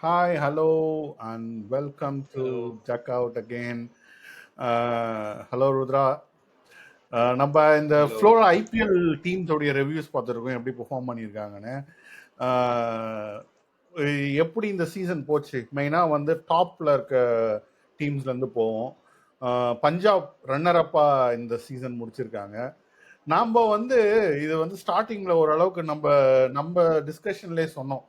Hi, hello, and welcome to Hello. Check Out again. Hello, Rudra. நம்ம இந்த Hello. Floor IPL டீம்ஸோடைய reviews பார்த்துருக்கோம் எப்படி perform பண்ணியிருக்காங்கன்னு. ஆஹ் எப்படி இந்த சீசன் போச்சு, மெயினாக வந்து டாப்ல இருக்க டீம்ஸ்லேருந்து போவோம். பஞ்சாப் ரன்னர் அப்பா இந்த சீசன் முடிச்சிருக்காங்க. நாம் வந்து இது வந்து ஸ்டார்டிங்ல ஓரளவுக்கு நம்ம நம்ம டிஸ்கஷன்லேயே சொன்னோம்.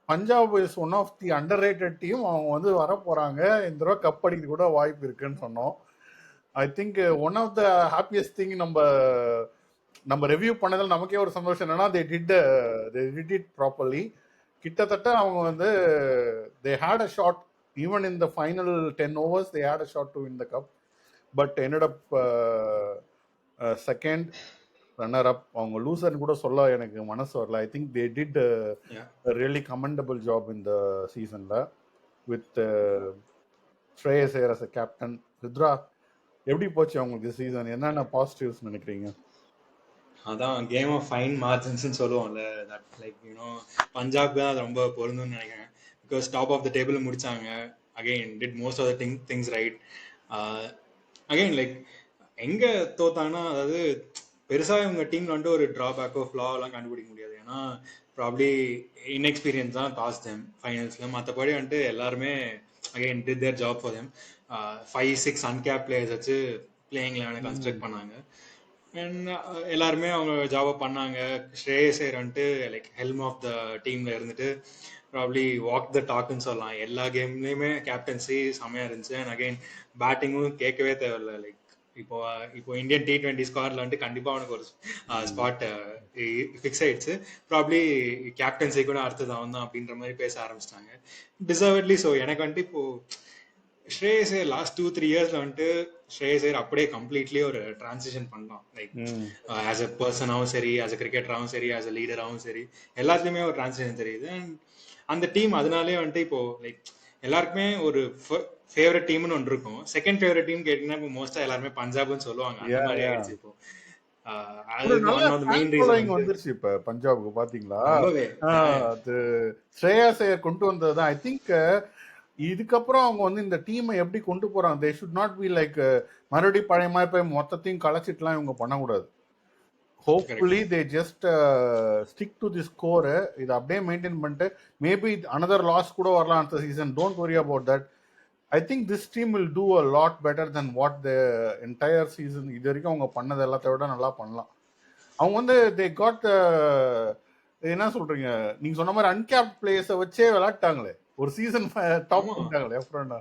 Punjab is one of the underrated team. அவங்க வந்து வர போறாங்க, இந்த தடவை கப் அடிக்க கூட வாய்ப்பு இருக்குன்னு சொன்னோம். I think one of the happiest thing நம்ம நம்ம ரிவ்யூ பண்ணதில் நமக்கே ஒரு சந்தோஷம் என்னன்னா தே டிட் இட் ப்ராப்பர்லி. கிட்டத்தட்ட அவங்க வந்து they had a shot even in the final 10 overs they had a shot to win the cup. But ended up second runner up. அவங்க லூசர்னு கூட சொல்ல எனக்கு மனசு வரல. I think they did Yeah. Really commendable job இந்த சீசன்ல with Shreyas Iyer as a captain. Rudra, எப்படி போச்சு அவங்களுக்கு சீசன்? என்னென்ன பாசிட்டிவ்ஸ் நினைக்கிறீங்க? அதான் கேம் ஆஃப் ஃபைன் மார்ஜின்ஸ்னு சொல்லுவோம்ல. தட் லைக் பஞ்சாப் தான் அது ரொம்ப பொருந்தும்னு நினைக்கிறேன். Because top of the table முடிச்சாங்க. Again did most of the things right. Again like எங்க தோத்தாங்கன்னா, அதாவது பெருசா இவங்க டீம்ல வந்துட்டு ஒரு டிராபேக்கோ ஃபிளாவெல்லாம் கண்டுபிடிக்க முடியாது. ஏன்னா ப்ராப்ளி இன்எக்ஸ்பீரியன்ஸ் தான் காஸ்ட் தெம் ஃபைனல்ஸ்ல. மற்றபடி வந்துட்டு எல்லாருமே again did their job for them. 5-6 uncap players வச்சு பிளேயிங் லெவனை கன்ஸ்ட்ரக்ட் பண்ணாங்க. அண்ட் எல்லாருமே அவங்க ஜாபை பண்ணாங்க. ஸ்ரேயஸ் ஐயர் வந்துட்டு லைக் ஹெல்ம் ஆஃப் த டீம்ல இருந்துட்டு ப்ராப்ளி வாக் த டாக்னு சொல்லலாம். எல்லா கேம்லயுமே கேப்டன்சி செமையா இருந்துச்சு. அண்ட் அகைன் பேட்டிங்கும் கேட்கவே தேவையில்ல. லைக் இப்போ இப்போ இந்தியன் T20 ஸ்குவாட்ல வந்துட்டு கண்டிப்பா அவனுக்கு ஒரு ஸ்பாட் ஃபிக்ஸ் ஆயிடுச்சு. ப்ராப்ளி கேப்டன்சி கூட அடுத்தது அவன் தான் அப்படின்ற மாதிரி பேச ஆரம்பிச்சிட்டாங்க. டிசர்வட்லி. ஸோ எனக்கு வந்துட்டு இப்போ ஸ்ரேயஸ் ஐயர் லாஸ்ட் 2-3 இயர்ஸ்ல வந்துட்டு ஸ்ரேயஸ் ஐயர் அப்படியே கம்ப்ளீட்லி ஒரு டிரான்சிஷன் பண்ணலாம். லைக் ஆஸ் எ பர்சனாகவும் சரி, ஆஸ் எ கிரிக்கெட்டராகவும் சரி, ஆஸ் எ லீடராகவும் சரி, எல்லாத்துலயுமே ஒரு டிரான்சிஷன் தெரியுது. அண்ட் அந்த டீம் அதனாலே வந்துட்டு இப்போ லைக் எல்லாருக்குமே ஒரு ஃபேவரட் டீம்னு ஒன்று இருக்கும். செகண்ட் ஃபேவரட் டீம் கேட்டீங்கன்னா இப்போ மோஸ்டா எல்லாருமே பஞ்சாப்னு சொல்லுவாங்க. அந்த மாதிரி ஆயிடுச்சு இப்போ. ஒரு அதுக்கு நல்ல one of the fan main reason following வந்துட்டு வந்துருச்சு இப்ப பஞ்சாப்க்கு, பாத்தீங்களா? ரொம்பவே அது ஸ்ரேயாஸ் ஐயர் கொண்டு வந்ததுதான். ஐ திங்க் இதுக்கப்புறம் அவங்க வந்து இந்த டீமை எப்படி கொண்டு போறாங்க, they should not be like மறுபடியும் பழைய மாதிரி போய் மொத்தத்தையும் கலைச்சிட்டுலாம் இவங்க பண்ணக்கூடாது. Correct. Hopefully they just stick to the score. இதை அப்படியே மெயின்டைன் பண்ணிட்டு மேபி அனதர் லாஸ் கூட வரலாம் அடுத்த season. Don't worry about that. I think this team will do a lot better then what the entire season இது வரைக்கும் அவங்க பண்ணது எல்லாத்த விட நல்லா பண்ணலாம். அவங்க வந்து தே காட் என்ன சொல்றீங்க, நீங்க சொன்ன மாதிரி அன்கேப்ட் பிளேயர்ஸை வச்சே விளையாட்டாங்களே, ஒரு சீசன் டாப் ஆமா, பண்ணிட்டாங்களே அப்புறம்.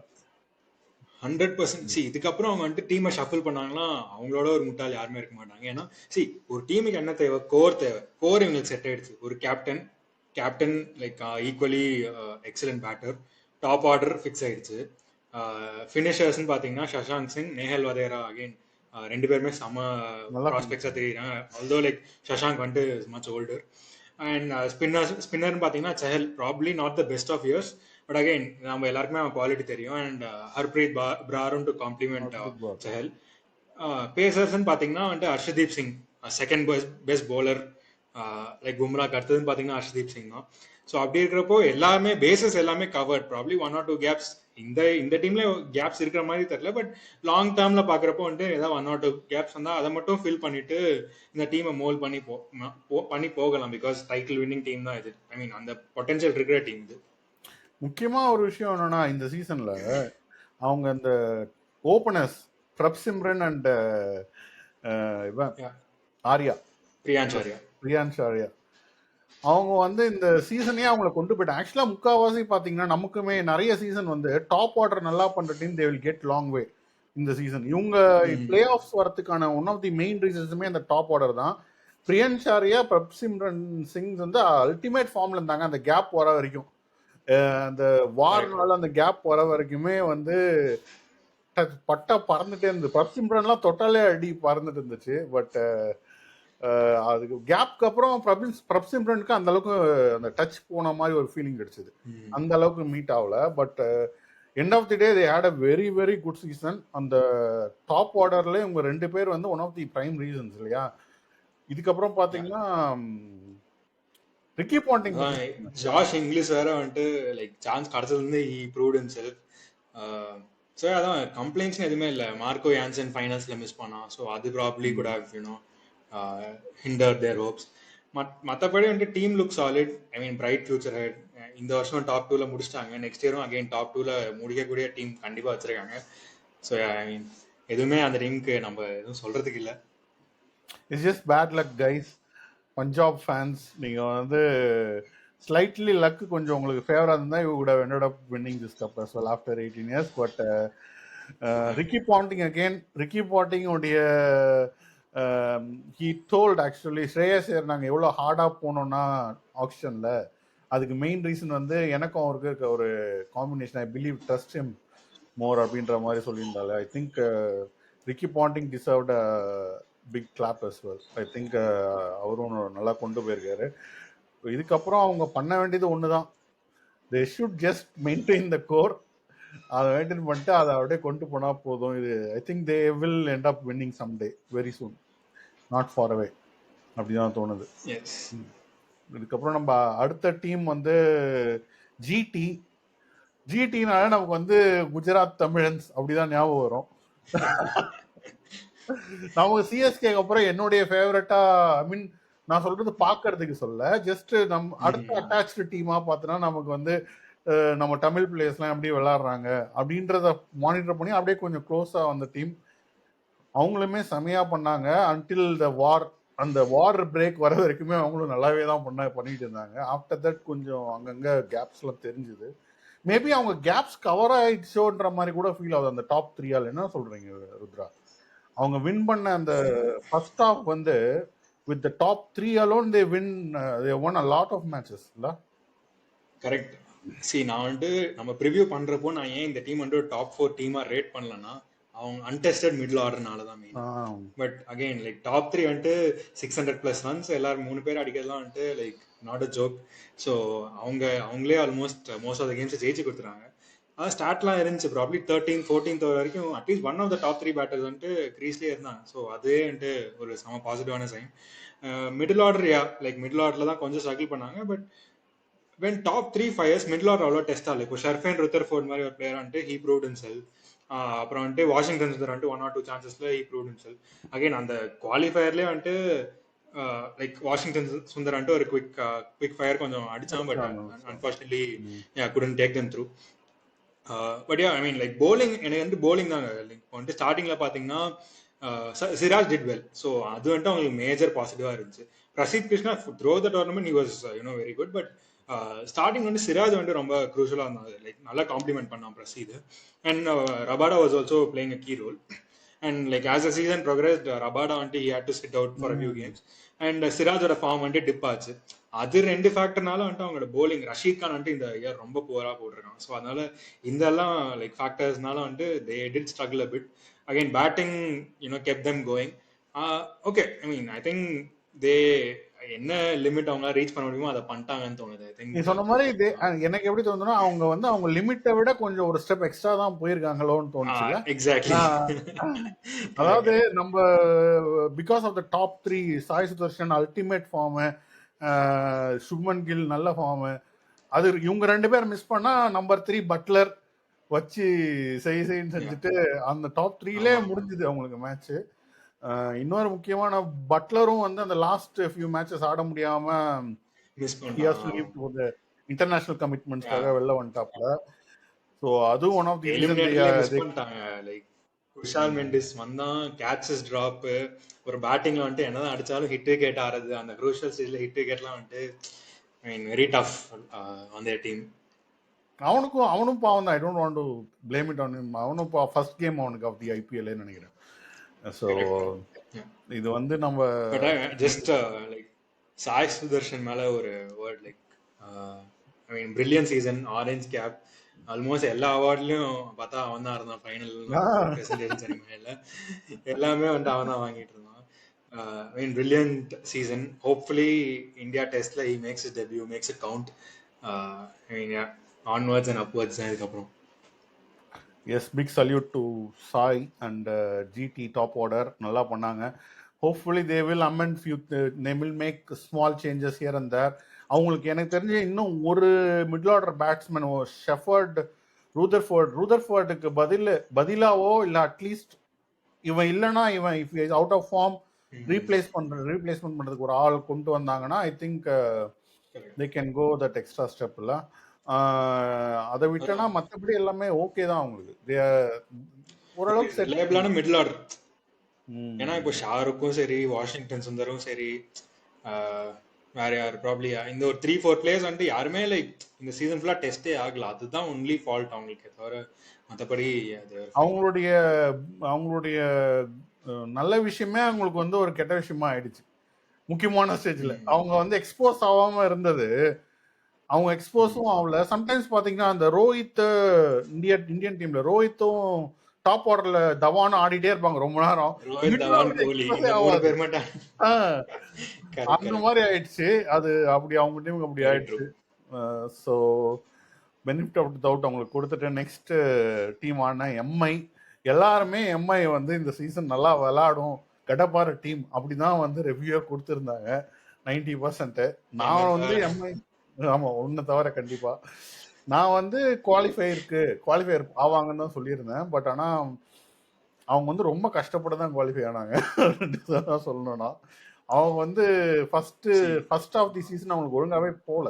100%. சி இதுக்கப்புறம் அவங்க வந்துட்டு டீமை ஷஃபிள் பண்ணாங்கன்னா அவங்களோட ஒரு முட்டாள் யாருமே இருக்க மாட்டாங்க. ஏன்னா சி ஒரு டீமுக்கு என்ன தேவை? கோர் தேவை. கோர் இவங்களுக்கு செட் ஆயிடுச்சு. ஒரு captain, captain like equally excellent batter, top order fix ஆயிடுச்சு. ஃபினிஷர்ஸ்ன்னு பார்த்தீங்கன்னா சஷாங்க் சிங், நேஹல் வதேரா அகைன் ரெண்டு பேருமே செம நல்லா ப்ராஸ்பெக்ட்ஸாக பண்ணிட்டாங்க. தெரியுறாங்க. ஆல்தோ லைக் சஷாங்க் வந்துட்டு மச் ஓல்டர். அண்ட் ஸ்பின்னர்னு பார்த்தீங்கன்னா Chahal, probably not the best of years, but again நம்ம எல்லாருக்குமே அவன் குவாலிட்டி தெரியும். அண்ட் ஹர்ப்ரீத் பிராரும் டு காம்ப்ளிமெண்ட் செஹல். பேசர்ஸ்ன்னு பார்த்தீங்கன்னா வந்துட்டு Harshdeep Singh, second best bowler. Like பும்ராக்கு அடுத்ததுன்னு பார்த்தீங்கன்னா ஹர்ஷதீப் சிங் தான். ஸோ அப்படி இருக்கிறப்போ எல்லாமே பேசஸ் எல்லாமே கவர்ட். ப்ராப்ளி 1 or 2 கேப்ஸ் இந்த இந்த டீம்ல கேப்ஸ் இருக்கிற மாதிரி தெரியல. பட் லாங் டேர்ம்ல பாக்குறப்போ வந்துட்டு ஏதாவது 1 or 2 கேப்ஸ் வந்தா அதை மட்டும் ஃபில் பண்ணிட்டு இந்த டீமை மோல் பண்ணி போகலாம். பிகாஸ் டைட்டில் வின்னிங் டீம் தான் இது. ஐ மீன் அந்த பொட்டன்ஷியல் இருக்கிற டீம் இது. முக்கியமா ஒரு விஷயம் என்னன்னா, இந்த சீசன்ல அவங்க இந்த ஓபனர்ஸ் பிரப் சிம்ரன் அண்ட் இவன் ஆர்யா, பிரியான்ஷ் ஆர்யா. பிரியான்ஷ் ஆர்யா, அவங்க வந்து இந்த சீசனே அவங்களை கொண்டு போயிட்டாங்க. ஆக்சுவலா முக்கால்வாசி பாத்தீங்கன்னா நமக்குமே நிறைய சீசன் வந்து டாப் ஆர்டர் நல்லா பண்ற team they will get long way. இந்த சீசன் இவங்க பிளே ஆஃப்ஸ் வரதுக்கான ஒன் ஆஃப் தி மெயின் ரீசன்ஸுமே அந்த டாப் ஆர்டர் தான். பிரியன்ஷ் ஆர்யா, பிரப்சிம்ரன் சிங் வந்து அல்டிமேட் ஃபார்ம்ல இருந்தாங்க அந்த கேப் வர வரைக்கும். அந்த வார்னால அந்த கேப் வர வரைக்குமே வந்து பட்டா பறந்துட்டே இருந்தது. பிரப்சிம்ரன்லாம் தொட்டாலே அடி பறந்துட்டு இருந்துச்சு. பட் அதுக்கு கேப்க்கு அப்புறம் பிரப்சிம்ரனுக்கு அந்த அளவுக்கு அந்த டச் போன மாதிரி ஒரு ஃபீலிங் கிடைச்சது. அந்த அளவுக்கு மீட் ஆகல. But end of the day they had a very very good season. அந்த டாப் ஆர்டர்ல இவங்க ரெண்டு பேர் வந்து one of the prime reasons இல்லையா. இதுக்கப்புறம் பாத்தீங்கன்னா ரிக்கி பாண்டிங் பத்தி அதான் ஜாஷ் இங்கிலீஷ் வேற வந்துட்டு லைக் சான்ஸ் கிடைச்சதுலேருந்து ஹி ப்ரூவ்ட் ஹிம்செல்ஃப். ஸோ அதான் கம்ப்ளைண்ட்ஸ்னு எதுவுமே இல்லை. மார்க்கோ யான்சன் ஃபைனல்ஸில் மிஸ் பண்ணான். ஸோ அது ப்ராப்ளி கூட யூனோ ஹிண்டர் தேர் ஹோப்ஸ். மற்றபடி வந்துட்டு team look solid. I mean bright future ahead. இந்த வருஷம் டாப் 2ல முடிச்சிட்டாங்க. நெக்ஸ்ட் இயரும் அகைன் டாப் 2ல முடிக்கக்கூடிய டீம் கண்டிப்பாக வச்சிருக்காங்க. ஸோ ஐ மீன் எதுவுமே அந்த டீமுக்கு நம்ம எதுவும் சொல்றதுக்கு இல்லை. It's just bad luck guys. Punjab fans, நீங்க வந்து ஸ்லைட்லி லக் கொஞ்சம் உங்களுக்கு ஃபேவரா இருந்தா you would have ended up winning this cup as well after 18 years. But Ricky Ponting again, Ricky Ponting உடைய he told actually Shreyas Iyer நாங்கள் எவ்வளோ ஹார்டாக போனோம்னா ஆக்ஷனில், அதுக்கு மெயின் ரீசன் வந்து எனக்கும் அவருக்கு இருக்க ஒரு combination. I believe trust him more அப்படின்ற மாதிரி சொல்லியிருந்தாங்க. I think Ricky Ponting deserved big clap as well. I think அவரும் நல்லா கொண்டு போயிருக்காரு. இதுக்கப்புறம் அவங்க பண்ண வேண்டியது ஒன்று தான், they should just maintain the core. அதை மெயின்டைன் பண்ணிட்டு அதை அப்படியே கொண்டு போனால் போதும். இது I think they will end up winning some day very soon, not far away, அப்படிதான் தோணுது. இதுக்கப்புறம் நம்ம அடுத்த டீம் வந்து ஜிடி. ஜிடினால நமக்கு வந்து குஜராத் தமிழன்ஸ் அப்படிதான் ஞாபகம் வரும். நமக்கு சிஎஸ்கேக்கு அப்புறம் என்னுடைய ஃபேவரட்டா, ஐ மீன் நான் சொல்றது பாக்குறதுக்கு சொல்ல, ஜஸ்ட் நம்ம அடுத்த அட்டாச்சு டீமா பார்த்தோன்னா நமக்கு வந்து நம்ம தமிழ் பிளேயர்ஸ்லாம் எப்படி விளையாடுறாங்க அப்படின்றத மானிட்டர் பண்ணி அப்படியே கொஞ்சம் க்ளோஸா வந்த டீம். அவங்களுமே செமையா பண்ணாங்க அன்டில் த வார். அந்த வார் பிரேக் வர வரைக்குமே அவங்களும் நல்லாவே தான் பண்ணிட்டு இருந்தாங்க. ஆஃப்டர் தட் கொஞ்சம் அங்கங்க கேப்ஸ்லாம் தெரிஞ்சுது. மேபி அவங்க கேப்ஸ் கவர் ஆயிடுச்சோன்ற மாதிரி கூட ஃபீல் ஆகுது அந்த டாப் 3ஆல். என்ன சொல்றீங்க ருத்ரா? அவங்க வின் பண்ண அந்த ஃபர்ஸ்ட் ஹாஃப் வந்து with the top 3 alone they won a lot of matches இல்ல? கரெக்ட். நான் வந்துட்டு நம்ம ப்ரிவியூ பண்றப்போ நான் ஏன் இந்த டீம் வந்து டாப் 4 டீமா ரேட் பண்ணலன்னா, அவங்க அன்டெஸ்டட் மிடில் ஆர்டர்னால தான் main. But again like top 3 வந்துட்டு 600+ ரன்ஸ் எல்லாரும் 3 பேர் அடிக்கிறதுலாம் வந்துட்டு like not a joke. So அவங்களே almost most of the games ஜெயிச்சு கொடுத்துறாங்க. அதான் ஸ்டாட்லாம் இருந்துச்சு. ப்ராப்ளி 13th-14th வரைக்கும் at least one of the top 3 batters வந்துட்டு கிரீஸ்லேயே இருந்தாங்க. ஸோ அதுவே வந்துட்டு ஒரு செம பாசிட்டிவான sign. Middle order like middle ஆர்டர்ல தான் கொஞ்சம் ஸ்ட்ரகிள் பண்ணாங்க. But when top 3 fires middle order அவ்வளோ டெஸ்ட் ஆகல. இப்போ ஷர்ஃபேன் ருத்தர்ஃபோர்ட் மாதிரி ஒரு பிளேயர் வந்துட்டு ஹீ ப்ரூவ்ட் ஹிம்செல்ஃப். அப்புறம் வந்துட்டு வாஷிங்டன் சுந்தர் வந்துட்டு 1 or 2 சான்சஸ்ல ஹீ ப்ரூவ்ட் ஹிம்செல்ஃப். அகைன் அந்த குவாலிஃபயர்லேயே வந்துட்டு லைக் வாஷிங்டன் சுந்தர் வந்துட்டு ஒரு குவிக் ஃபயர் கொஞ்சம் அடிச்சான். But unfortunately couldn't take them through. But I mean like bowling, எனக்கு வந்து போலிங் தாங்க. லைக் வந்துட்டு ஸ்டார்டிங்ல பாத்தீங்கன்னா சிராஜ் டிட் வெல். ஸோ அது வந்துட்டு அவங்களுக்கு மேஜர் பாசிட்டிவா இருந்துச்சு. Prasidh Krishna throw the tournament he was very good. But starting வந்து சிராஜ் வந்து ரொம்ப க்ரூஷலா இருந்தாங்க. லைக் நல்லா காம்ப்ளிமெண்ட் பண்ணான் Prasidh. And Rabada was also playing a key role. And like as a season progressed, Rabada வந்துட்டு he had to sit out for a few games. And சிராஜோட form வந்துட்டு dip ஆச்சு. அது 2 ஃபேக்டர்னால வந்துட்டு அவங்களோட போலிங், ரஷீத் கான் வந்துட்டு இந்த இயர் ரொம்ப புவரா போட்டிருக்காங்க. ஸோ அதனால இந்த எல்லாம் லைக் ஃபேக்டர்ஸ்னால வந்துட்டு they did struggle a bit. Again batting kept them going. Okay, I mean I think தே என்ன லிமிட் அவங்க ரீச் பண்ண முடியுமோ அதை பண்ணிட்டாங்கன்னு தோணுது. ஐ திங்க் நீ சொன்ன மாதிரி எனக்கு எப்படி தோணுதுன்னா, அவங்க வந்து அவங்க லிமிட்டை விட கொஞ்சம் ஒரு ஸ்டெப் எக்ஸ்ட்ரா தான் போயிருக்காங்களோன்னு தோணுச்சுல. எக்ஸாக்ட்லி. அதாவது நம்ம because of the top 3 Sai Sudharsan ultimate form, Shubman Gill நல்ல ஃபார்மு, அது இவங்க 2 பேர் மிஸ் பண்ணா நம்பர் 3 பட்லர் வச்சு செய்ன்னு செஞ்சுட்டு அந்த டாப் 3லே முடிஞ்சுது அவங்களுக்கு மேட்ச். இன்னொரு முக்கியமான பட்லரும் வந்து அந்த லாஸ்ட் ஃபியூ மேட்சஸ் ஆட முடியாம இன்டர்நேஷனல் கமிட்மெண்ட்ஸ்க்காக வெளில வந்துட்டாப்ல. ஸோ அதுவும் one of the reason. Like Kusal Mendis வந்தான், கேட்சஸ் டிராப், ஒரு பேட்டிங்ல வந்துட்டு என்னதான் அடிச்சாலும் ஹிட் விக்கெட் ஆறது, அந்த க்ரூஷியல் ஸ்டேஜ்ல ஹிட் விக்கெட்லாம் வந்துட்டு I mean very tough on their team. அவனும் பாவம் தான். I don't want to blame it on him. அவனும் ஃபர்ஸ்ட் கேம் அவனுக்கு ஆஃப் தி ஐபிஎல் நினைக்கிறேன். ஸோ இது வந்து நம்ம ஜஸ்ட் லைக் சாய் சுதர்ஷன் மேல ஒரு word, like I mean brilliant season, orange cap, almost எல்லா அவார்ட்லயும் பார்த்தா அவன் தான் இருந்தான். ஃபைனல் பிரசன்டேஷன் செரிமனில எல்லாமே வந்து அவன் தான் வாங்கிட்டு இருந்தான். I mean brilliant season. Hopefully India டெஸ்ட்ல he makes it debut, makes it count. I mean onwards and upwards தான் இதுக்கப்புறம். Yes, big salute to Sai and GT top order. நல்லா பண்ணாங்க. Hopefully they will amend few, they will make small changes here and there. அவங்களுக்கு எனக்கு தெரிஞ்ச இன்னும் ஒரு middle order batsman Shepherd ரூதர்ஃபோர்டுக்கு பதிலாவோ இல்லை அட்லீஸ்ட் இவன் இல்லைன்னா இவன் if out of form replacement பண்றதுக்கு ஒரு ஆள் கொண்டு வந்தாங்கன்னா I think they can go that extra ஸ்டெப்ல. அதை விட்டனா மற்றபடி எல்லாமே ஓகே தான் அவங்களுக்கு. ஓரளவுக்கு ரிலையபிளான மிடில் ஆர்டர். ஏன்னா இப்போ ஷாருக்கும் சரி, வாஷிங்டன் சுந்தரும் சரி, வேற யார் ப்ராப்ளி இந்த ஒரு 3-4 பிளேயர்ஸ் வந்துட்டு யாருமே லைக் இந்த சீசன் ஃபுல்லா டெஸ்டே ஆகல. அதுதான் ஒன்லி ஃபால்ட் அவங்களுக்கு. தவிர மற்றபடி அது அவங்களுடைய நல்ல விஷயமே அவங்களுக்கு வந்து ஒரு கெட்ட விஷயமா ஆயிடுச்சு முக்கியமான ஸ்டேஜ்ல. அவங்க வந்து எக்ஸ்போஸ் ஆகாம இருந்தது, அவங்க எக்ஸ்போஸும் ஆகல. சம்டைம்ஸ் பாத்தீங்கன்னா அந்த ரோஹித் இந்தியன் டீம்ல ரோஹித்தும் டாப் ஆர்டர்ல தவானும் ஆடிட்டே இருப்பாங்க ரொம்ப நேரம். அந்த மாதிரி ஆயிடுச்சு அது. அப்படி அவங்க டீமுக்கு அப்படி ஆயிடுச்சு. ஸோ பெனிஃபிட் ஆஃப் டவுட் அவங்களுக்கு கொடுத்துட்டு நெக்ஸ்ட் டீம் ஆன எம்ஐ. எல்லாருமே எம்ஐ வந்து இந்த சீசன் நல்லா விளையாடும் கடப்பார டீம் அப்படிதான் வந்து ரிவ்யூ கொடுத்துருந்தாங்க 90%. நான் வந்து எம்ஐ ஆமா ஒன்னு தவிர கண்டிப்பா நான் வந்து குவாலிஃபயர் ஆவாங்கன்னு தான் சொல்லியிருந்தேன். பட் ஆனா அவங்க வந்து ரொம்ப கஷ்டப்பட்டு தான் குவாலிஃபை ஆனாங்க சொல்லணும்னா. அவங்க வந்து ஃபர்ஸ்ட் ஆஃப் தி சீசன் அவங்களுக்கு ஒழுங்காவே போல.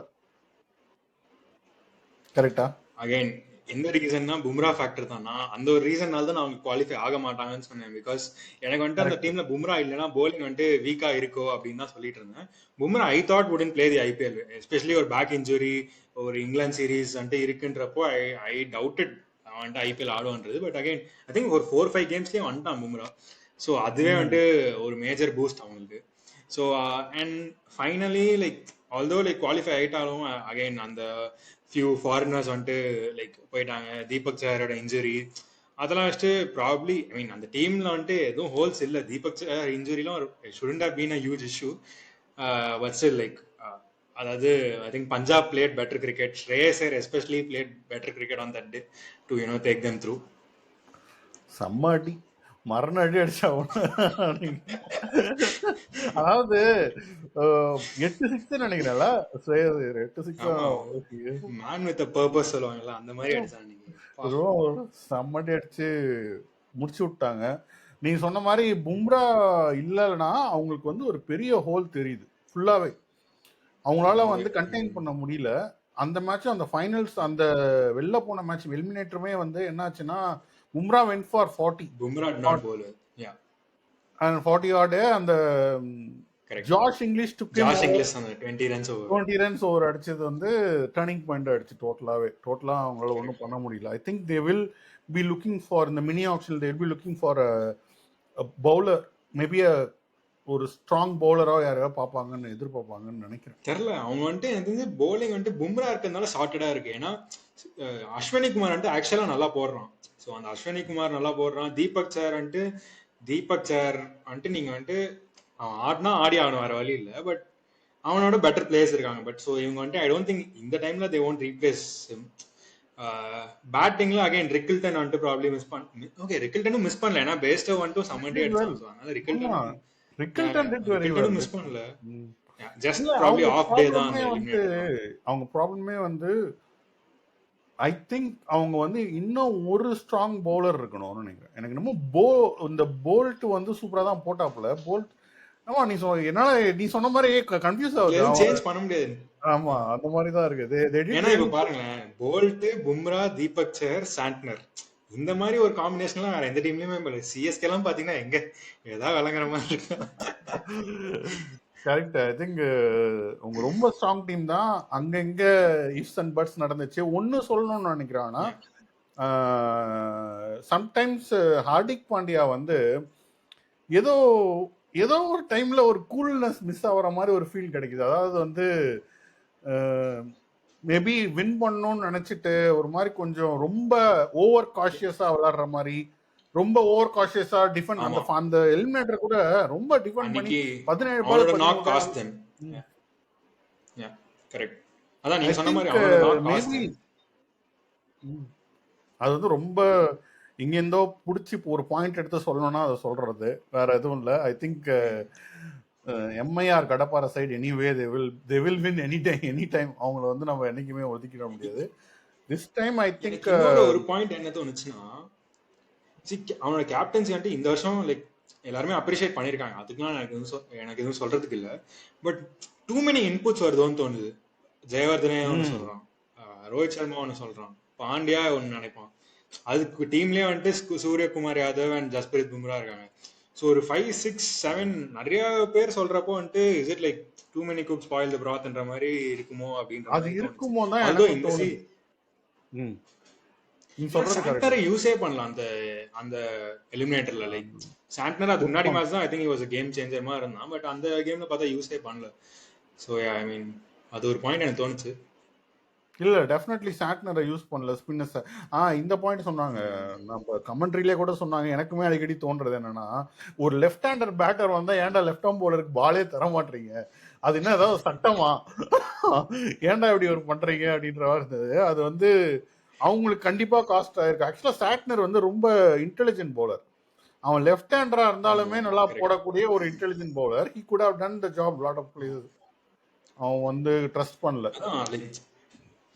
கரெக்டா? அகைன் எந்த ரீசன்னா பும்ரா ஃபேக்டர் தானா, அந்த ஒரு ரீசன்னால தான் அவங்க குவாலிஃபை ஆக மாட்டாங்கன்னு சொன்னேன். பிகாஸ் எனக்கு வந்துட்டு அந்த டீம்ல பும்ரா இல்லைன்னா போலிங் வந்துட்டு வீக்கா இருக்கோ அப்படின்னு தான் சொல்லிட்டு இருந்தேன். Bumrah I thought wouldn't play the IPL, especially ஒரு பேக் இன்ஜுரி ஒரு இங்கிலாந்து சீரீஸ் வந்துட்டு இருக்குன்றப்போ ஐ டவுட்டட் வந்துட்டு ஐபிஎல் ஆடுவான்றது. பட் அகைன் ஐ திங்க் ஒரு 4-5 கேம்ஸ்லேயே வந்துட்டான் பும்ரா. ஸோ அதுவே வந்துட்டு ஒரு மேஜர் பூஸ்ட் அவங்களுக்கு. So and finally like although like qualify ஆகிட்டாலும் அகைன் அந்த ஃபியூ ஃபாரினர்ஸ் வந்துட்டு லைக் போயிட்டாங்க. தீபக் சஹரோட இன்ஜுரி அதெல்லாம் வச்சுட்டு ப்ராப்ளி ஐ மீன் அந்த டீம்ல வந்துட்டு எதுவும் ஹோல்ஸ் இல்லை. தீபக் சஹர் இன்ஜுரிலாம் shouldn't have been a huge issue. But still like அதாவது I think Punjab played better cricket. Shreyas Iyer especially played better cricket on that day to take them through. செம்ம அடி மரண அடி அடிச்சா. அதாவது 8 6 நினைக்கிறேன்ல 8 6 மேன் வித் பர்பஸ் சொல்லுவாங்கல்ல அந்த மாதிரி அடிச்சாங்க. செம்ம அடி அடிச்சு முடிச்சு விட்டாங்க. நீங்க சொன்ன மாதிரி பும்ரா இல்லைன்னா அவங்களுக்கு வந்து ஒரு பெரிய ஹோல் தெரியுது ஃபுல்லாவே. அவங்களால வந்து கண்டெயின் பண்ண முடியல அந்த மேட்ச். அந்த ஃபைனல்ஸ் அந்த வெளில போன மேட்ச் எலிமினேட்டருமே வந்து என்னாச்சுன்னா Bumrah went for 40. Bumrah not bowler yeah and 40 odd அந்த ஜாஷ் இங்கிலீஷ் அந்த 20 runs ஓவர் அடிச்சது வந்து டர்னிங் பாயிண்ட் அடிச்சு டோட்டலா அவங்களால ஒன்றும் பண்ண முடியல. I think they will be looking for இந்த mini option they will be looking for bowler maybe ஒரு ஸ்ட்ராங் பவுலரா யாரையோ பார்ப்பாங்கன்னு எதிர்பார்ப்பாங்கன்னு நினைக்கிறேன். தெரியல அவங்க வந்துட்டு எனக்கு வந்து போலிங் வந்துட்டு பும்ரா இருக்கிறதுனால ஷார்ட்டடா இருக்கு. ஏன்னா அஸ்வினி குமார் வந்துட்டு ஆக்சுவலா நல்லா போடுறான். ஸோ அந்த அஸ்வினி குமார் நல்லா போடுறான். தீபக் சார் வந்துட்டு நீங்க வந்துட்டு அவன் ஆடினா ஆடி ஆகணும், வேற வழி இல்லை. பட் அவனோட பெட்டர் பிளேயர்ஸ் இருக்காங்க. பட் ஸோ இவங்க வந்துட்டு ஐ டோன்ட் திங்க் இந்த டைம்ல தே ஒன்ட் ரீப்ளேஸ் பேட்டிங்ல அகைன் ரிக்கில்டன் வந்துட்டு ப்ராப்ளம் மிஸ் பண்ண. ஓகே ரிக்கில்டனும் மிஸ் பண்ணல, ஏன்னா பேஸ்டோ வந்துட்டு சம்மண்டே அடிச்சான். அதனால ரிக்கில்டன் மிஸ் பண்ணல. ஜஸ்ட் ப்ராப்ளி ஆஃப் டே தான். அவங்க ப்ராப்ளமே வந்து ஐ திங்க் அவங்க வந்து இன்னும் ஒரு ஸ்ட்ராங் பவுலர் இருக்கணும்னு நினைக்கிறேன். எனக்கு என்னமோ இந்த போல்ட் வந்து சூப்பரா தான் போட்டாப்ல. போல்ட் ஆமா நீ சொன்ன மாதிரி கன்ஃபியூஸ் ஆகுது. சேஞ்ச் பண்ண முடியாது. ஆமா அந்த மாதிரி தான் இருக்குது. ஏன்னா இப்ப பாருங்களேன், போல்ட், பும்ரா, தீபக் சஹர், சாண்ட்னர் இந்த மாதிரி ஒரு காம்பினேஷன்லாம் வேற எந்த டீம்லயுமே சிஎஸ்கே எல்லாம் பாத்தீங்கன்னா எங்க ஏதாவது விளங்குற மாதிரி இருக்கு. கரெக்ட். ஐ திங்க் உங்க ரொம்ப ஸ்ட்ராங் டீம் தான். அங்க இங்க இஃப்ஸ் அண்ட் பட்ஸ் நடந்துச்சு. ஒன்னு சொல்லணும்னு நினைக்கிறான்னா சம்டைம்ஸ் ஹார்திக் பாண்டியா வந்து ஏதோ ஒரு டைம்ல ஒரு கூல்னஸ் மிஸ் ஆகிற மாதிரி ஒரு ஃபீல் கிடைக்குது. அதாவது வந்து மேபி வின் பண்ணணும்னு நினைச்சிட்டு ஒரு மாதிரி கொஞ்சம் ரொம்ப ஓவர் காஷியஸா விளையாடுற மாதிரி, ரொம்ப ஓவர் காஷியஸா டிஃபெண்ட் அந்த எலிமினேட்டர் கூட ரொம்ப டிஃபெண்ட் பண்ணி 17 ball knock cost them. Yeah correct. அதான் நீங்க சொன்ன மாதிரி அவரோட நாக் காஸ்ட். அது வந்து ரொம்ப இங்க இருந்தோ புடிச்சு ஒரு பாயிண்ட் எடுத்து சொல்லணும்னா அதை சொல்றது வேற எதுவும் இல்லை. ஐ திங்க் எம்ஐஆர் கடப்பார side anyway they will win any time. அவங்கள வந்து நம்ம என்னைக்குமே ஒதுக்கிட முடியாது. திஸ் டைம் ஐ திங்க் எனக்கு இன்னொரு ஒரு பாயிண்ட் என்ன தோணுச்சுன்னா, அவனோட கேப்டன்சி வந்துட்டு இந்த வருஷம் லைக் எல்லாருமே அப்ரிஷியேட் பண்ணியிருக்காங்க. அதுக்கெல்லாம் எனக்கு எதுவும் சொல்றதுக்கு இல்லை. பட் டூ மெனி இன்புட்ஸ் வருதோன்னு தோணுது. ஜெயவர்தனே ஒன்று சொல்றான், ரோஹித் சர்மா ஒன்று சொல்றான், பாண்டியா ஒன்று நினைப்பான். அதுக்கு டீம்லயே வந்துட்டு சூரியகுமார் யாதவ் அண்ட் ஜஸ்பிரீத் பும்ரா இருக்காங்க. ஸோ ஒரு 5, 6, 7 நிறைய பேர் சொல்றப்போ வந்துட்டு is it like too many cooks spoil the பிராத்ன்ற மாதிரி இருக்குமோ அப்படின்ற அது மாதிரி இருக்குமோ தான் although எனக்கு இந்த தோணுது. நீ சொல்றது சாண்ட்னரை கரெக்ட். யூஸே பண்ணலாம் அந்த எலிமினேட்டர்ல. லைக் சாண்ட்னர் அதுக்கு முன்னாடி மேட்ச் தான் I think was game changer மாதிரி இருந்தான். பட் அந்த கேம்ல பார்த்தா யூஸே பண்ணல. ஸோ ஐ மீன் அது ஒரு பாயிண்ட் எனக்கு தோணுச்சு. இல்ல டெஃபினெட்லி சாண்ட்னரை யூஸ் பண்ணல ஸ்பின்னர்ஸ். இந்த பாயிண்ட் சொன்னாங்க, நம்ம கமெண்ட்ரியிலே கூட சொன்னாங்க. எனக்குமே அடிக்கடி தோன்றது என்னன்னா, ஒரு லெஃப்ட் ஹேண்டர் பேட்டர் வந்தா ஏன்டா லெஃப்ட் ஆர்ம் போலருக்கு பாலே தர மாட்டீங்க, அது என்ன ஏதாவது சட்டமா, ஏன்டா இப்படி ஒரு பண்றீங்க அப்படின்ற மாதிரி இருந்தது. அது வந்து அவங்களுக்கு கண்டிப்பா காஸ்ட் ஆயிருக்கு. ஆக்சுவலா சாட்னர் வந்து ரொம்ப இன்டெலிஜென்ட் பவுலர். அவன் லெஃப்ட் ஹேண்டரா இருந்தாலுமே நல்லா போடக்கூடிய ஒரு intelligent bowler. He could have done the job lot of places. அவன் வந்து ட்ரஸ்ட் பண்ணல.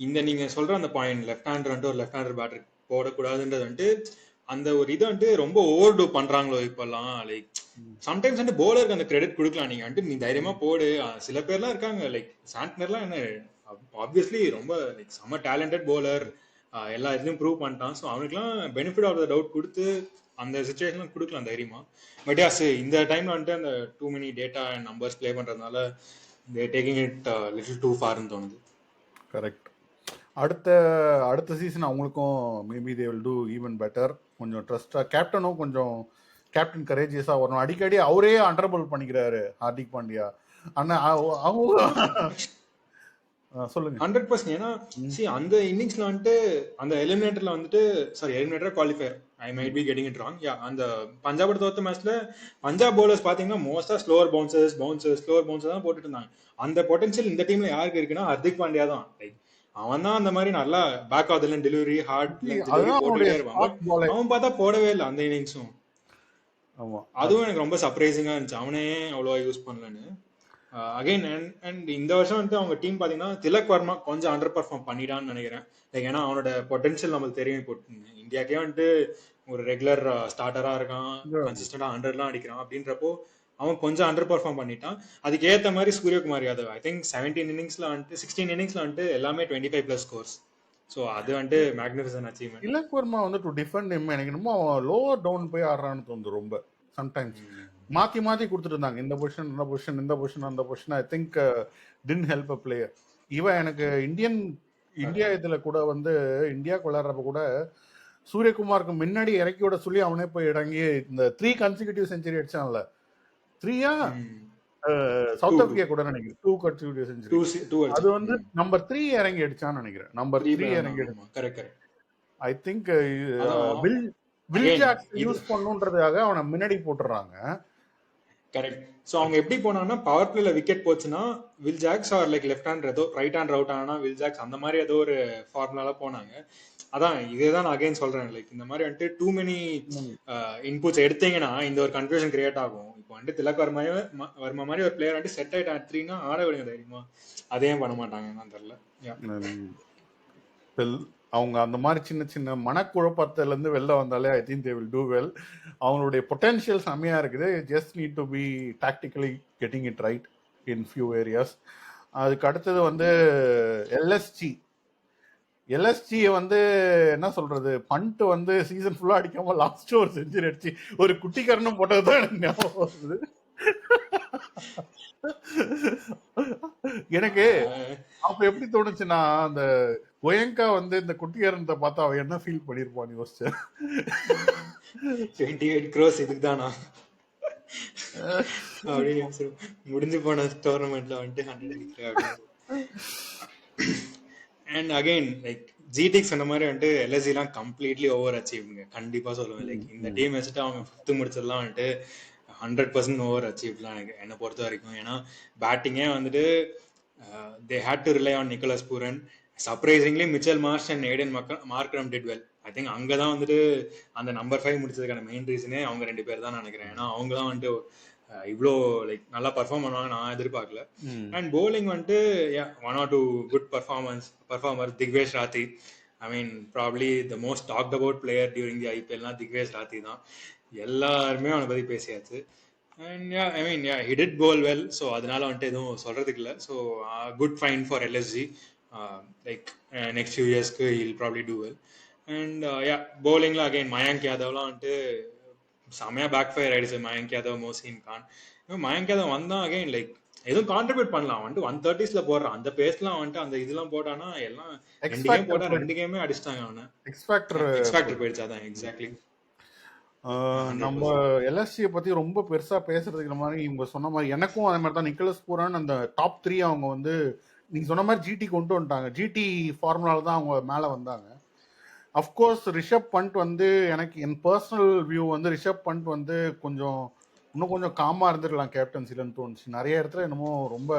இந்த நீங்க சொல்ற அந்த பாயிண்ட் லெஃப்ட் ஹேண்டர் வந்துட்டு ஒரு லெஃப்ட் ஹேண்டர் பேட்டர் போடக்கூடாதுன்றது வந்துட்டு அந்த ஒரு இதை வந்துட்டு ரொம்ப ஓவர் டூ பண்றாங்களோ இப்பெல்லாம். லைக் சம்டைம்ஸ் வந்து போலருக்கு அந்த கிரெடிட் கொடுக்கலாம். நீங்க வந்துட்டு நீ தைரியமா போடு. சில பேர்லாம் இருக்காங்க லைக் சாண்ட்னர்லாம் என்ன ஆப்வியஸ்லி ரொம்ப லைக் செம்ம டேலண்டட் போலர், எல்லா இதுலயும் ப்ரூவ் பண்ணிட்டான். ஸோ அவனுக்குலாம் பெனிஃபிட் ஆஃப் த டவுட் கொடுத்து அந்த சுச்சுவேஷன்லாம் கொடுக்கலாம் தைரியமா. பட் யாஸ் இந்த டைம்ல வந்துட்டு அந்த too many data and numbers play பண்றதுனால they taking it little too ஃபார்னு தோணுது. கரெக்ட். அடுத்த சீசன் அவங்களுக்கும் maybe they will do even better. கொஞ்சம் ட்ரஸ்டா கேப்டனும் கொஞ்சம் கேப்டன் கரேஜியஸா வரணும். அடிக்கடி அவரே அண்டர்போல் பண்ணிக்கிறாரு ஹார்திக் பாண்டியா. ஆனா அவங்க சொல்லுங்க 100%. ஏன்னா அந்த இன்னிங்ஸ்ல வந்துட்டு அந்த எலிமினேட்டர்ல வந்துட்டு eliminator qualifier I might be getting it wrong. அந்த பஞ்சாபோட தோத்த மேட்ச்ல பஞ்சாப் பவுலர்ஸ் பாத்தீங்கன்னா மோஸ்டா ஸ்லோவர் பவுன்சர்ஸ் தான் போட்டுட்டு இருந்தாங்க. அந்த பொட்டன்ஷியல் இந்த டீம்ல யாருக்கு இருக்குன்னா ஹர்திக் பாண்டியா தான். லைக் அவன் தான் அந்த மாதிரி நல்லா back of the delivery hard போட்டுட்டே இருப்பான். அவன் பார்த்தா போடவே இல்லை அந்த இன்னிங்ஸும். அதுவும் எனக்கு ரொம்ப சர்ப்ரைசிங்கா இருந்துச்சு, அவனே அவ்வளவா யூஸ் பண்ணலன்னு. அகைன் அண்ட் இந்த வருஷம் வந்துட்டு அவங்க டீம் பாத்தீங்கன்னா திலக் வர்மா கொஞ்சம் அண்டர் பர்ஃபார்ம் பண்ணிடான்னு நினைக்கிறேன். லைக் ஏன்னா அவனோட பொட்டன்ஷியல் நம்மளுக்கு தெரியும். இப்போ இந்தியாக்கே வந்துட்டு ஒரு ரெகுலர் ஸ்டார்டரா இருக்கான், கன்சிஸ்டன்டா 100 அடிக்கிறான். அப்படின்றப்போ அவன் கொஞ்சம் அண்டர் பர்ஃபார்ம் பண்ணிட்டான். அதுக்கு ஏத்த மாதிரி சூரியகுமார் யாதவ் ஐ திங்க் 16 இன்னிங்ஸ்ல வந்துட்டு எல்லாமே 25+ ஸ்கோர்ஸ். ஸோ அது வந்துட்டு மேக்னிஃபிசன்ட் அச்சீவ்மெண்ட். திலக் வர்மா வந்து டு டிஃபெண்ட் எனக்கு என்னமோ அவன் லோவர் டவுன் போய் ஆடுறான்னு தோணுது ரொம்ப. சம்டைம்ஸ் மாத்தி கொடுத்துட்டு இருந்தாங்க, இந்த பொசிஷன் அந்த position. I think did help a player. இவன் எனக்கு இந்தியா இதுல கூட வந்து இந்தியாவுக்கு விளையாடுறப்ப கூட சூரியகுமாருக்கு முன்னாடி இறக்கி விட சொல்லி அவனே போய் இறங்கி இந்த 3 கன்சிக்யூட்டிவ் செஞ்சுரி அடிச்சான்ல. 3 சவுத் ஆப்பிரிக்கா கூட நினைக்கிறேன் 2 கன்சிக்யூட்டிவ் செஞ்சுரி. அது வந்து நம்பர் 3 இறங்கி அடிச்சான்னு நினைக்கிறேன். நம்பர் 3 இறங்கி அடிச்சான். I think Will Jacks use பண்ணுன்றதுக்காக அவனை முன்னாடி போட்டுறாங்க. கரெக்ட். ஸோ அவங்க எப்படி போனாங்கன்னா பவர் பிளேல விக்கெட் போச்சுன்னா Will Jacks or like left hand ஏதோ ரைட் ஹேண்ட் அவுட் ஆனா வில் ஜாக்ஸ் அந்த மாதிரி ஏதோ ஒரு ஃபார்முலால போனாங்க. அதான் இதேதான் நான் அகைன் சொல்றேன். லைக் இந்த மாதிரி வந்துட்டு டூ மெனி இன்புட்ஸ் எடுத்தீங்கன்னா இந்த ஒரு கன்ஃபியூஷன் கிரியேட் ஆகும். இப்போ வந்துட்டு திலக் வர்மா மாதிரி ஒரு பிளேயர் வந்துட்டு செட் ஆயிட்டு 3னா ஆட விடுங்க தைரியமா. அதையும் பண்ண மாட்டாங்க தெரியல. அவங்க அந்த மாதிரி சின்ன சின்ன மனக்குழப்பத்துல இருந்து வெளில வந்தாலே I think they will do well. அவங்களுடைய பொட்டன்ஷியல் செம்மையா இருக்குது. Just need to be tactically getting it right in few areas. அதுக்கு அடுத்தது வந்து எல்எஸ்ஜியை வந்து என்ன சொல்றது, பண்ட் வந்து சீசன் ஃபுல்லா அடிக்காம லாஸ்ட் ஒரு செஞ்சுரி அடிச்சு ஒரு குட்டிக்கரணம் போட்டதுதான் எனக்கு ஞாபகம் வருது. எனக்கு அப்ப எப்படி தோணுச்சுன்னா, அந்த கோயங்கா வந்து இந்த குட்டிகரணத்தை பார்த்தா அவன் என்ன ஃபீல் பண்ணிருப்பான்னு யோசிச்சேன். 28 crores இதுக்குதானா அப்படின்னு முடிஞ்சு போன டோர்னமெண்ட்ல வந்துட்டு 100 அடிக்கிறேன். அண்ட் அகைன் லைக் ஜிடிக் சொன்ன மாதிரி வந்துட்டு எல்எஸ்சி எல்லாம் கம்ப்ளீட்லி ஓவர் அச்சீவ்ங்க கண்டிப்பா சொல்லுவேன். லைக் இந்த டீம் வச்சுட்டு அவங்க 5th முடிச்சதெல்லாம் வந்துட்டு 100% ஓவர் அச்சீவ்லாம் எனக்கு என்னை பொறுத்த வரைக்கும். ஏன்னா பேட்டிங்கே வந்துட்டு they had to rely on Nicholas Pooran. Surprisingly Mitchell Marsh and Aiden Markram did well. I think அங்கதான் வந்துட்டு அந்த நம்பர் 5 முடிச்சதுக்கான மெயின் ரீசனே அவங்க 2 பேர் தான் நினைக்கிறேன். ஏன்னா அவங்க தான் வந்துட்டு இவ்வளோ லைக் நல்லா பர்ஃபார்ம் பண்ணுவாங்க நான் எதிர்பார்க்கல. அண்ட் bowling வந்துட்டு one or two good performer Digvesh Rathi. I mean probably the most talked about player during the ஐபிஎல்னா திக்வேஷ் ராத்தி தான். எல்லாருமே அவனை பத்தி பேசியாச்சு. And I mean he did bowl well. So அதனால வந்துட்டு எதுவும் சொல்றதுக்கு இல்லை. So good fine for LSG. Like next few இயர்ஸ்க்கு he'll probably do well. And bowlingல அகைன் மயங்க் யாதவ்லாம் வந்துட்டு செமையா பேக் ஃபயர் ஆயிடுச்சு. மயங்க் யாதவ், மோசின் கான். மயங்க் யாதவ் வந்தான் அகைன் லைக் எதுவும் கான்ட்ரிபியூட் பண்ணலாம். வந்துட்டு 130s போடுறான். அந்த பேஸ்லாம் வந்துட்டு அந்த இதெல்லாம் போட்டானா எல்லாம் 2 கேம் போட்டா 2 கேமே அடிச்சிட்டாங்க அவனை. எக்ஸ்பேக்டர் போயிடுச்சு. அதான் எக்ஸாக்ட்லி. நம்ம எல்எஸ்சியை பத்தி ரொம்ப பெருசா பேசுறதுக்கு மாதிரி இவங்க சொன்ன மாதிரி எனக்கும் அதே மாதிரி தான். நிக்கலஸ் பூரான் அந்த டாப் 3 அவங்க வந்து நீங்க சொன்ன மாதிரி ஜிடி கொண்டு வந்துட்டாங்க. ஜிடி ஃபார்முலால தான் அவங்க மேல வந்தாங்க. அஃப்கோர்ஸ் ரிஷப் பண்ட் வந்து எனக்கு என் பர்சனல் வியூ வந்து ரிஷப் பண்ட் வந்து இன்னும் கொஞ்சம் காமா இருந்துருக்கலாம் கேப்டன்சிலன்னு தோணுச்சு. நிறைய இடத்துல என்னமோ ரொம்ப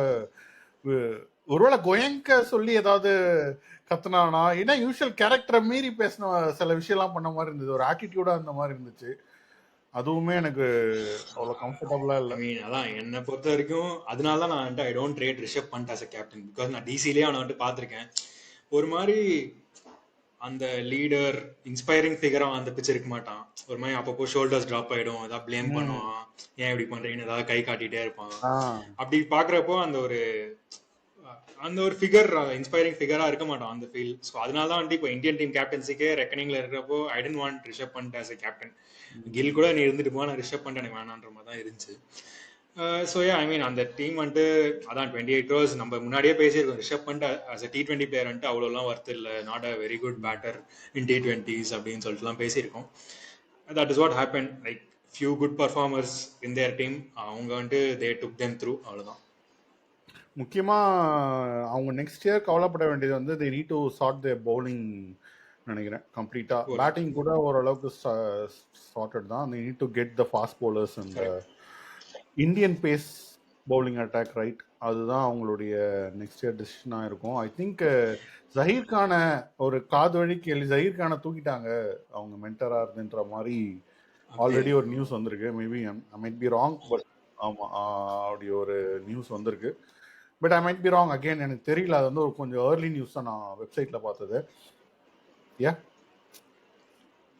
ஒருவேளை கோயங்க சொல்லி ஏதாவது கத்துனானா, ஏன்னா யூஷுவல் கேரக்டரை மீறி பேசின சில விஷயம்லாம் பண்ண மாதிரி இருந்தது. ஒரு ஆட்டிடியூடா அந்த மாதிரி இருந்துச்சு. அதுவுமே எனக்கு அவ்வளவு கம்ஃபர்டபுளா இல்லை. ஐ மீன் அதான் என்னை பொறுத்த வரைக்கும் அதனால தான் நான் வந்துட்டு I don't rate Rishabh Pant as a captain. Because நான் டிசிலேயே அவனை வந்துட்டு பார்த்துருக்கேன். ஒரு மாதிரி அந்த லீடர் இன்ஸ்பைரிங் ஃபிகரா அந்த பிச் இருக்க மாட்டான். ஒரு மாதிரி அப்பப்போ ஷோல்டர்ஸ் டிராப் ஆயிடும், ஏதாவது பிளேம் பண்ணுவான், ஏன் இப்படி பண்றீங்கன்னு ஏதாவது கை காட்டிட்டே இருப்பான். அப்படி பாக்குறப்போ அந்த ஒரு ஃபிகர் இன்ஸ்பைரிங் ஃபிகரா இருக்க மாட்டான் அந்த ஃபீல். ஸோ அதனால தான் வந்துட்டு இப்போ இந்தியன் டீம் கேப்டன்சிக்கே ரெக்கனிங்ல இருக்கிறப்போ I don't want Rishabh Pant as a captain. Gill கூட நீ இருந்துட்டு போ, நான் ரிஷப் பண்ட் எனக்கு வேணான்ற மாதிரி தான் இருந்துச்சு. ஸோ ஐ மீன் அந்த டீம் வந்துட்டு அதான் 28 crores நம்ம முன்னாடியே பேசியிருக்கோம். Rishabh Pant as a T20 player வந்துட்டு அவ்வளோலாம் ஒர்த் இல்லை, not a very good batter in T20s அப்படின்னு சொல்லிட்டுலாம் பேசியிருக்கோம். That is what happen. Like few good performers in their team, அவங்க வந்துட்டு தே டுக் தெம் த்ரூ, அவ்வளோதான். முக்கியமா அவங்க நெக்ஸ்ட் இயர் கவலைப்பட வேண்டியது வந்து they need to sort their bowling நினைக்கிறேன் கம்ப்ளீட்டா. பேட்டிங் கூட ஓரளவுக்கு சார்ட்டட் தான். they need to get the fast bowlers and Indian base bowling attack right. அதுதான் அவங்களுடைய நெக்ஸ்ட் இயர் டிசிஷனாக இருக்கும். ஐ திங்க் ஜஹீர் கானை ஒரு காது வழி கேள்வி, ஜஹீர் கானை தூக்கிட்டாங்க அவங்க மென்டரா இருந்துன்ற மாதிரி ஆல்ரெடி ஒரு நியூஸ் வந்திருக்கு. Maybe I might be wrong, but ஆமா அப்படி ஒரு நியூஸ் வந்திருக்கு. But I might be wrong again, எனக்கு தெரியல. அது வந்து ஒரு கொஞ்சம் ஏர்லி நியூஸ் தான் நான் வெப்சைட்ல பார்த்தது.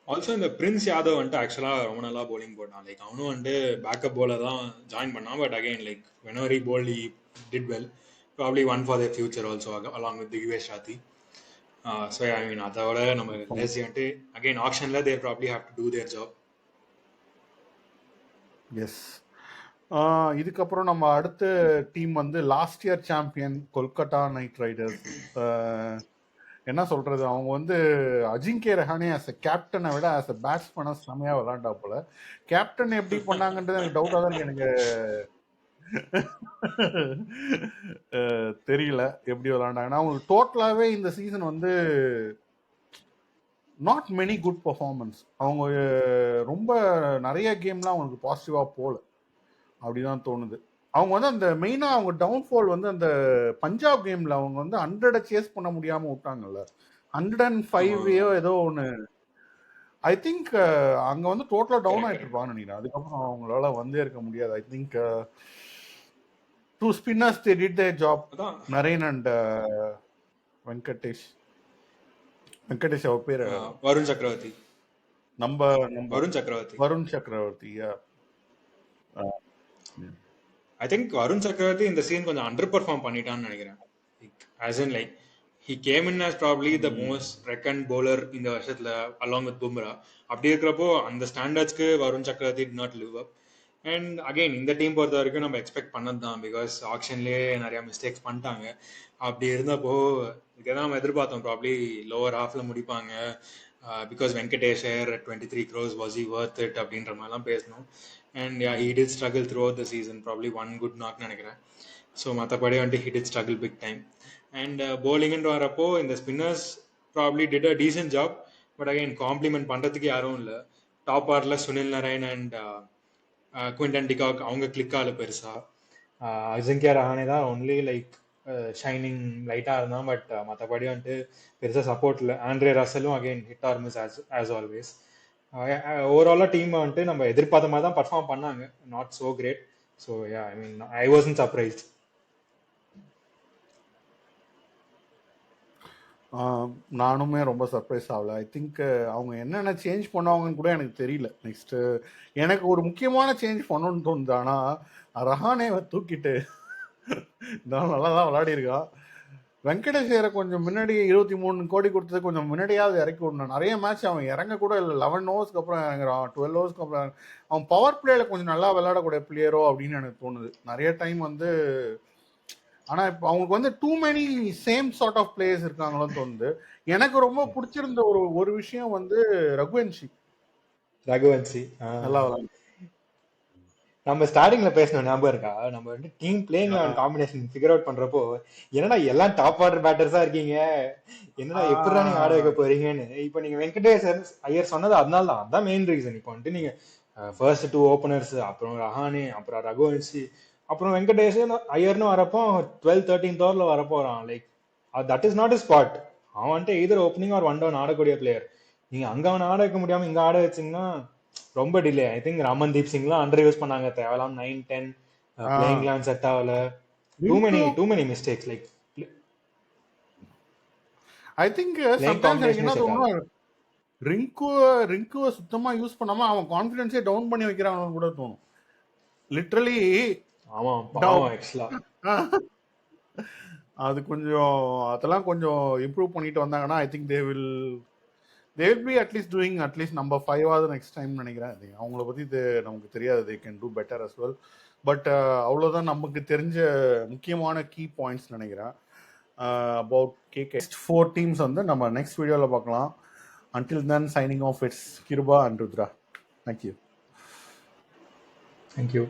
ஆல்சோ இந்த பிரின்ஸ் யாதவ் வந்துட்டு ஆக்சுவலாக ரொம்ப நல்லா bowling போட்டான். லைக் அவனும் வந்துட்டு பேக்கப் bowler தான் ஜாயின் பண்ணான். But again like whenever he bowled he did well. Probably one for their future also along with Digvesh Rathi. So yeah, I mean அதோட நம்ம LSG வந்துட்டு அகைன் ஆக்ஷன்ல they probably have to do their job. Yes. இதுக்கப்புறம் நம்ம அடுத்த team வந்து last year champion Kolkata Knight Riders. என்ன சொல்றது, அவங்க வந்து அஜிங்கே ரஹானே ஆஸ் அ கேப்டனை விட ஆஸ் அ பேட்ஸ்மேனா செமையா விளையாண்டா போல. கேப்டன் எப்படி பண்ணாங்கன்றது எனக்கு டவுட்டா தான் இருக்கு. எனக்கு தெரியல எப்படி விளையாண்டாங்கன்னா. அவங்களுக்கு டோட்டலாவே இந்த சீசன் வந்து நாட் மெனி குட் பர்ஃபார்மன்ஸ். அவங்க ரொம்ப நிறைய கேம்லாம் அவங்களுக்கு பாசிட்டிவா போல அப்படிதான் தோணுது. அவங்க வந்து அந்த மெயினா அவங்க டவுன்ஃபால் வந்து அந்த பஞ்சாப் கேம்ல அவங்க வந்து 100 சேஸ் பண்ண முடியாம விட்டாங்கல்ல. 105 ஏதோ ஒன்று. ஐ திங்க் அங்க வந்து டோட்டலா டவுன் ஆயிட்டு இருப்பாங்கன்னு நினைக்கிறேன். அதுக்கப்புறம் அவங்களால வந்தே இருக்க முடியாது. I think two spinners they did their job, Narine and Venkatesh அவர் பேரு வருண் சக்கரவர்த்தி. நம்ம வருண் சக்கரவர்த்தி. ஐ திங்க் வருண் சக்கரவர்த்தி இந்த சீன் கொஞ்சம் அண்டர் பெர்ஃபார்ம் பண்ணிட்டான்னு நினைக்கிறேன். as in like he came in as probably the most reckoned bowler இந்த வருஷத்துல along with Bumrah. அப்படி இருக்கிறப்போ அந்த ஸ்டாண்டர்ட்ஸ்க்கு வருண் சக்கரவர்த்தி did not live up. And again இந்த டீம் பொறுத்த வரைக்கும் நம்ம எக்ஸ்பெக்ட் பண்ணது தான். பிகாஸ் ஆக்ஷன்லேயே நிறைய மிஸ்டேக்ஸ் பண்ணிட்டாங்க. அப்படி இருந்தப்போ இதான் நம்ம எதிர்பார்த்தோம், ப்ராப்ளி லோவர் ஹாஃப்ல முடிப்பாங்க. Because Venkatesh Iyer 23 crores was he worth it அப்படின்ற மாதிரிலாம் பேசணும். And he did struggle throughout the season. probably one good knock நினைக்கிறேன். ஸோ மற்றபடி வந்துட்டு he did struggle big time. And bowling வரப்போ இந்த spinners probably did a decent job. But again compliment பண்ணுறதுக்கு யாரும் இல்லை. டாப் ஆர்ல Sunil Narine and Quinton de Kock அவங்க கிளிக்கால பெருசா. அஜிங்கே ரஹானே தான் ஒன்லி லைக் ஷைனிங் லைட்டாக இருந்தான். பட் மற்றபடி வந்துட்டு பெருசாக சப்போர்ட் இல்லை. ஆண்ட்ரே ரசலும் again hit or miss as always. ஓவராலாக டீம் வந்துட்டு நம்ம எதிர்பார்த்த மாதிரி தான் பர்ஃபார்ம் பண்ணாங்க. Not so great. So yeah I mean I wasn't surprised. நானுமே ரொம்ப சர்ப்ரைஸ் ஆகல. ஐ திங்க் அவங்க என்னென்ன சேஞ்ச் பண்ணுவாங்கன்னு கூட எனக்கு தெரியல. நெக்ஸ்ட் எனக்கு ஒரு முக்கியமான சேஞ்ச் பண்ணணும்னு தோணுது. ஆனால் ரஹானேவை தூக்கிட்டு நல்லா தான் விளையாடி இருக்கான். வெங்கடேஷரை கொஞ்சம் முன்னாடி 23 கோடி கொடுத்தது கொஞ்சம் முன்னாடியாவது இறக்கி விடணும். நிறைய மேட்ச் அவன் இறங்க கூட இல்லை. 11 ஓவர்ஸ்க்கு அப்புறம் இறங்குறான், 12 ஓவர்ஸ்க்கு அப்புறம் அவன் பவர் பிளேல கொஞ்சம் நல்லா விளையாடக்கூடிய பிளேயரோ அப்படின்னு எனக்கு தோணுது. நிறைய டைம் வந்து ஆனால் இப்போ அவங்களுக்கு வந்து too many same sort of players இருக்காங்களோன்னு தோணுது. எனக்கு ரொம்ப பிடிச்சிருந்த ஒரு விஷயம் வந்து ரகுவன்ஷி நல்லா விளையாடு. நம்ம ஸ்டார்டிங்ல பேசணும் ஞாபகம் இருக்கா? நம்ம வந்து team playing combination figure out பண்றப்போ என்னடா எல்லாம் டாப் ஆர்டர் பேட்டர்ஸா இருக்கீங்க, என்னடா எப்படிடா நீங்க ஆட வைக்க போறீங்கன்னு. இப்ப நீங்க வெங்கடேஷ் ஐயர் சொன்னது அதனால தான், அதான் மெயின் ரீசன். இப்போ வந்துட்டு நீங்க ஃபர்ஸ்ட் 2 ஓப்பனர்ஸ், அப்புறம் ரஹானே, அப்புறம் ரகுவன்ஷி, அப்புறம் வெங்கடேஷ் ஐயர்னு வரப்போ 12-13 ஓவர்ல வரப்போறான். Like that is not spot. அவன் வந்துட்டு either opening or one down ஆடக்கூடிய பிளேயர். நீங்க அங்க அவன் ஆட வைக்க முடியாம இங்க ஆட வச்சீங்கன்னா ரொம்ப டிலே. ஐ திங்க் ரமன்தீப் சிங்லாம் அண்டர் யூஸ் பண்ணாங்க தேவலாம். 9-10 பிளேயிங் லைன் செட் ஆகல. Too many mistakes. Like I think sometimes எனக்கு என்ன தோணும், ரிங்குவை சுத்தமா யூஸ் பண்ணாம அவன் கான்ஃபிடன்ஸே டவுன் பண்ணி வைக்கிறான்னு கூட தோணும். லிட்டரலி அது கொஞ்சம் அதெல்லாம் கொஞ்சம் இம்ப்ரூவ் பண்ணிட்டு வந்தாங்கன்னா I think they will be at least doing at least number 5 next time நினைக்கிறேன். அவங்கள பத்தி இது நமக்கு தெரியாது. They can do better as well. But அவ்வளோதான் நமக்கு தெரிஞ்ச முக்கியமான கீ பாயிண்ட்ஸ் நினைக்கிறேன் அபவுட் கேகே. 4 டீம்ஸ் வந்து நம்ம நெக்ஸ்ட் வீடியோவில் பார்க்கலாம். Until then, signing off, it's Kiruba and Rudra. Thank you. Thank you.